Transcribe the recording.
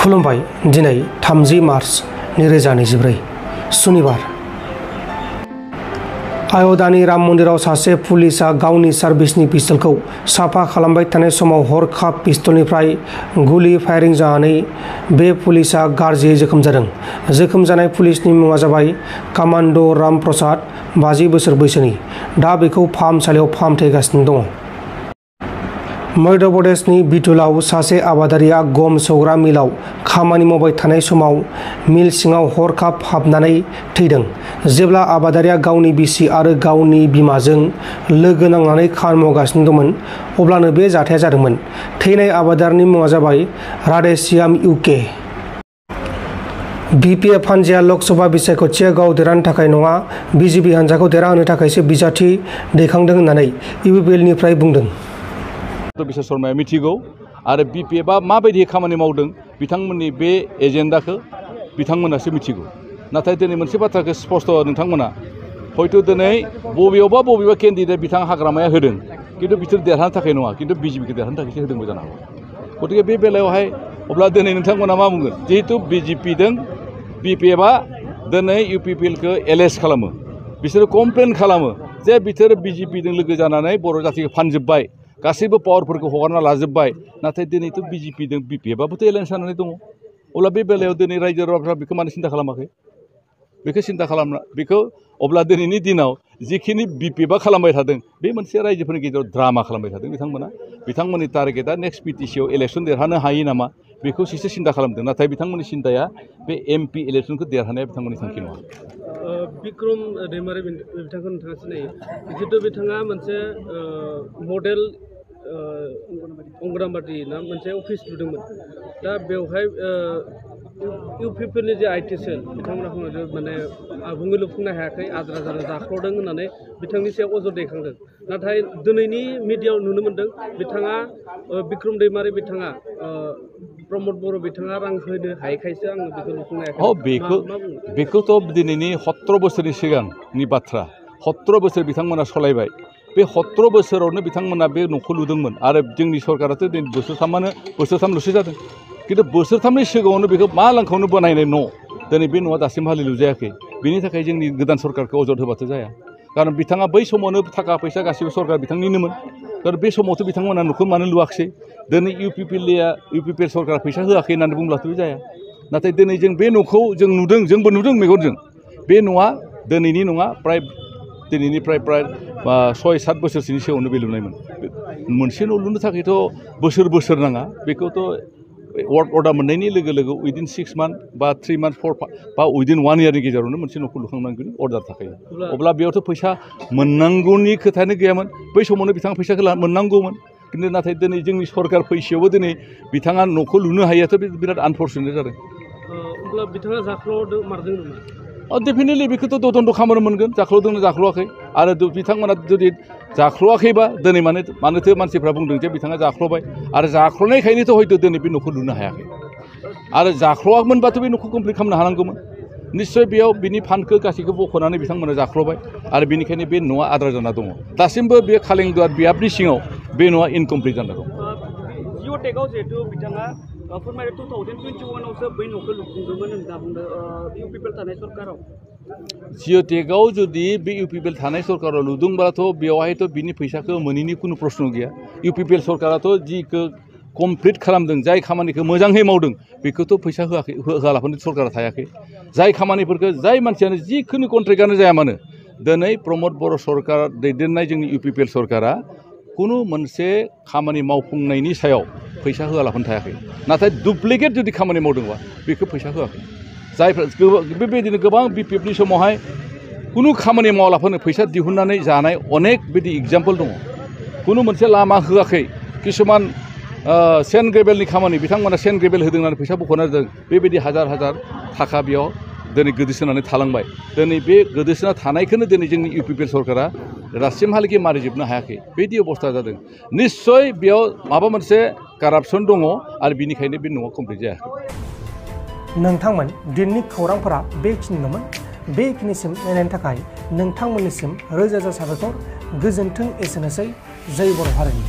खुलुमबाय दिनै 30 मार्च 2024 सुनिबार आय'धानि राम मन्दिराव सासे पुलिसा गावनि सार्भिसनि पिस्तलखौ साफा खालामबाय थानाय समाव हरखाब पिस्तलनिफ्राय गुलि फायारिं जानानै बे पुलिसा गाज्रियै जोखोम जादों। जोखोम जानाय पुलिसनि मुङा जाबाय कामान्ड' राम प्रसाद 50 बोसोर बैसोनि। दा बेखौ फाहामसालियाव फाहामथायगासिनो दङ। मध्य प्रदेशनि बिथुलाव सासे आबादारिया गम सौग्रा मिलाव खामानि मावबाय थानाय समाव मिल सिङाव हरखाब हाबनानै थैदों। जेब्ला आबादारिया गावनि बिसि आरो गावनि बिमाजों लोगो नांनानै खामानि मावगासिनो दंमोन अब्लानो बे जाथाया जादोंमोन। थैनाय आबादारिनि मुङा जाबाय राधेश्याम इउके। BPF हानजाया लकसभा बिसायख'थियाव गाव देरहानो थाखाय नङा BJP हानजाखौ देरहाहोनो थाखायसो बिजाथि दैखांदों होननानै UPPनिफ्राय बुंदों। बिश्व शर्माया मिथिगौ आरो BPFआ माबायदि खामानि मावदों बिथांमोननि बे एजेन्डाखौ बिथांमोनासो मिथिगौ। नाथाय दिनै मोनसे बाथ्राखौ स्पष्ट नोंथांमोना हयथ' दिनै बबेबा केन्डिडेट बिथां हाग्रामाया होदों खिन्थु बिसोर देरहानो थाखाय नङा खिन्थु BJPखौ देरहानो थाखायसो होदोंबो जानो हागौ। गतिके बे बेलायावहाय अब्ला दिनै नोंथांमोना मा बुंगोन जिहेतु BJPजों BPFआ दिनै UPPखौ एलेज खालामो बिसोरो कमप्लेन खालामो जे बिसोर BJPजों लोगो जानानै बर' जातिखौ फानजोब्बाय गासैबो पावारफोरखौ हगारना लाजोब्बाय। नाथाय दिनैथ' BJPजों BPFआबोथ' एलायन्स जानानै दङ। अब्ला बे बेलायाव दिनै रायजो राजाफ्रा बेखौ मानो सिन्था खालामाखै बेखौ सिन्था खालामना बेखौ अब्ला दिनैनि दिनाव जिखिनि BPFआ खालामबाय थादों बे मोनसे रायजोफोरनि गेजेराव ड्रामा खालामबाय थादों बिथांमोननि टारगेटआ नेक्स्ट PTCआव इलेक्सन देरहानो हायो नामा बेखौ एसे सिन्था खालामदों। नाथाय बिथांमोननि सिन्ताया बे MP इलेक्सनखौ देरहानाया बिथांमोननि थांखि नङा। बिक्रम दैमारि बिथांखौ नोंथाङा सिनायो जिहेतु बिथाङा मोनसे मडेल अंगनबादि ना मोनसे अफिस लुदोंमोन। दा बेवहाय UPPनि जे IT सेल बिथांमोना बुङो माने आबुङै लुफुंनो हायाखै आद्रा जाख्ल'दों होननानै बिथांनि सायाव अजद दैखांदों। नाथाय दिनैनि मिडियायाव नुनो मोन्दों बिथाङा बिक्रम दैमारि बिथाङा प्रमद बर' बिथाङा रां होनो हायैखायसो आङो बेखौ लुफुंनो हायाखै। बेखौथ' दिनैनि 17 बोसोरनि सिगांनि बाथ्रा 17 बोसोर बिथांमोना सलायबाय। बे 17 बोसोरावनो बिथांमोना बे न'खौ लुदोंमोन आरो जोंनि सरकाराथ' दिनै बोसोरथामल'सो जादों। खिन्थु बोसोरथामनि सिगाङावनो बेखौ मा लांखावनो बानायनाय न' दिनै बे न'आ दासिमहालागै लुजायाखै। बेनि थाखाय जोंनि गोदान सरकारखौ अजद होबाथ' जाया। खारन बिथाङा बै समावनो थाखा फैसा गासिबो सरकार बिथांनिनोमोन। दा बे समावथ' बिथांमोना न'खौ मानो लुवाखिसै दिनै UPP सरकारा फैसा होआखै होननानै बुंब्लाथ' जाया। नाथाय दिनै जों बे न'खौ जों नुदों जोंबो नुदों मेगनजों। बे न'आ दिनैनि नङा दिनैनिफ्राय प्राय 6-7 बोसोरसोनि सिगाङावनो बे लुनायमोन। मोनसे न' लुनो थाखायथ' बोसोर नाङा बेखौथ' वार्ड अर्डार मोननायनि लोगो लोगो उइदिन 6 मान्थ बा 3 मान्थ 4 बा उइदिन 1 इयारनि गेजेरावनो मोनसे न'खौ लुखांनांगोन अर्डार थाखायो। अब्ला बेयावथ' फैसा मोननांगौनि खोथायानो गैयामोन। बै समावनो बिथाङा फैसाखौ मोननांगौमोन। खिन्थु नाथाय दिनै जोंनि सरकार फैसेयावबो दिनै बिथाङा न'खौ लुनो हायैयाथ' बे बिराद आनफर्चुनेट जादों। अब्ला बिथाङा जाख्ल'दों मारदों नामा? डेफिनेटलि बेखौथ' तदन्त खालामनो मोनगोन जाख्ल'दोंना जाख्ल'वाखै आरो बिथांमोना जुदि जाख्ल'वाखैबा दिनै मानोथो मानसिफ्रा बुंदों जे बिथाङा जाख्ल'बाय आरो जाख्ल'नायखायनोथ' हयथ' दिनै बे न'खौ लुनो हायाखै आरो जाख्ल'वामोनबाथ' बे न'खौ कमप्लिट खालामनो हानांगौमोन। निस्सय बेयाव बिनि फान्डखौ गासैखौबो बख'नानै बिथांमोना जाख्ल'बाय आरो बेनिखायनो बे न'आ आद्रा जाना दङ। दासिमबो बे खालेंदुवार बियाबनि सिङाव बे न'आ इनकमप्लिट जाना दं। जिअ'टेकआव जिहेतु बिथाङा फोरमायदों 2021आवसो बै न'खौ लुफुंदोंमोन होनना बुंदों UPP थानाय सरकाराव। जिअ'टेकआव जुदि बे UPP थानाय सरकाराव लुदोंब्लाथ' बेवहायथ' बिनि फैसाखौ मोनैनि खुनु प्रश्न गैया। UPP सरकाराथ' जिखौ कमप्लिट खालामदों जाय खामानिखौ मोजाङै मावदों बेखौथ' फैसा होआलाफानो सरकारा थायाखै। जाय खामानिफोरखौ जाय मानसियानो जिखुनु कन्ट्रेक्टआनो जाया मानो दिनै प्रमद बर' सरकार दैदेननाय जोंनि UPP सरकारा खुनु मोनसे खामानि मावफुंनायनि सायाव फैसा होआलाफानो थायाखै। नाथाय डुप्लिकेट जुदि खामानि मावदोंबा बेखौ फैसा होआखै। जायफ्रा बेबायदिनो गोबां BPFनि समावहाय खुनु खामानि मावालाफानो फैसा दिहुननानै जानाय अनेक बिदि एग्जाम्पल दङ। खुनु मोनसे लामा होआखै किसुमान सेन्ट ग्रेभेलनि खामानि बिथांमोना सेन्ट ग्रेभेल होदों होननानै फैसा बख'ना होदों बेबायदि हाजार थाखा बेयाव दिनै गोदोसोनानै थालांबाय। दिनै बे गोदोसोना थानायखौनो दिनै जोंनि UPP सरकारा दासिमहालागै मारिजोबनो हायाखै बेबायदि अबस्था जादों। निस्सय बेयाव माबा मोनसे कारापसन दङ आरो बिनिखायनो बे न'आ कमप्लिट जायाखै। नोंथांमोन दिननि खौरांफोरा बेखिनिल'मोन। बेखिनिसिम नायनायनि थाखाय नोंथांमोननिसिम रोजा रोजा साबायखर। गोजोन्थों एसेनोसै जय बर' हारिनि।